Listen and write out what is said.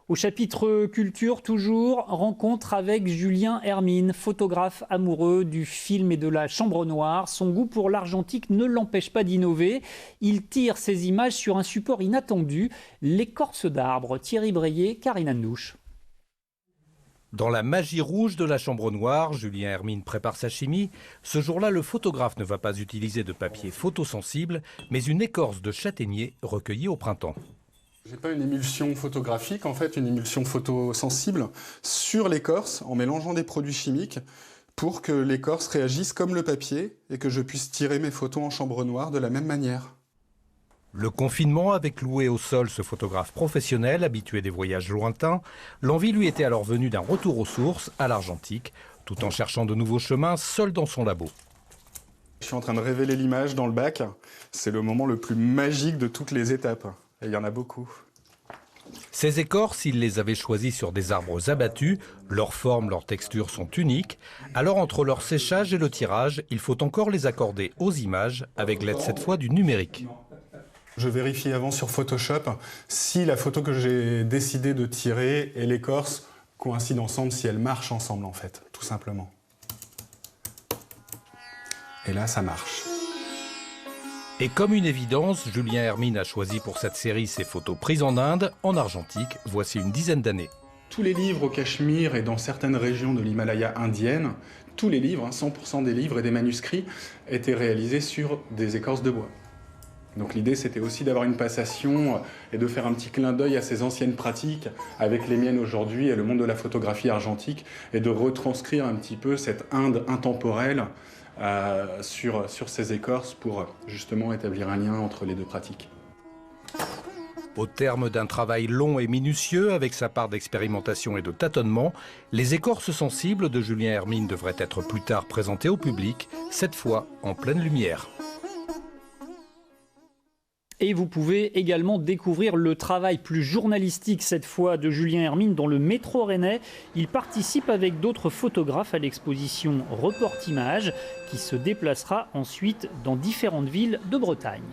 Au chapitre culture, toujours, rencontre avec Julien Hermine, photographe amoureux du film et de la chambre noire. Son goût pour l'argentique ne l'empêche pas d'innover. Il tire ses images sur un support inattendu, l'écorce d'arbre. Thierry Breillet, Karine Annouche. Dans la magie rouge de la chambre noire, Julien Hermine prépare sa chimie. Ce jour-là, le photographe ne va pas utiliser de papier photosensible, mais une écorce de châtaignier recueillie au printemps. J'ai pas une émulsion photographique, en fait une émulsion photosensible sur l'écorce en mélangeant des produits chimiques pour que l'écorce réagisse comme le papier et que je puisse tirer mes photos en chambre noire de la même manière. Le confinement avait cloué au sol ce photographe professionnel habitué des voyages lointains. L'envie lui était alors venue d'un retour aux sources, à l'argentique, tout en cherchant de nouveaux chemins seul dans son labo. Je suis en train de révéler l'image dans le bac. C'est le moment le plus magique de toutes les étapes. Et il y en a beaucoup. Ces écorces, il les avait choisies sur des arbres abattus. Leur forme, leur texture sont uniques. Alors entre leur séchage et le tirage, il faut encore les accorder aux images avec l'aide cette fois du numérique. Je vérifie avant sur Photoshop si la photo que j'ai décidé de tirer et l'écorce coïncident ensemble, si elles marchent ensemble en fait, tout simplement. Et là, ça marche. Et comme une évidence, Julien Hermine a choisi pour cette série ses photos prises en Inde, en argentique, voici une dizaine d'années. Tous les livres au Cachemire et dans certaines régions de l'Himalaya indienne, tous les livres, 100% des livres et des manuscrits, étaient réalisés sur des écorces de bois. Donc l'idée, c'était aussi d'avoir une passation et de faire un petit clin d'œil à ces anciennes pratiques avec les miennes aujourd'hui et le monde de la photographie argentique et de retranscrire un petit peu cette Inde intemporelle sur ces écorces pour justement établir un lien entre les deux pratiques. Au terme d'un travail long et minutieux avec sa part d'expérimentation et de tâtonnement, les écorces sensibles de Julien Hermine devraient être plus tard présentées au public, cette fois en pleine lumière. Et vous pouvez également découvrir le travail plus journalistique cette fois de Julien Hermine dans le métro rennais. Il participe avec d'autres photographes à l'exposition Report Images qui se déplacera ensuite dans différentes villes de Bretagne.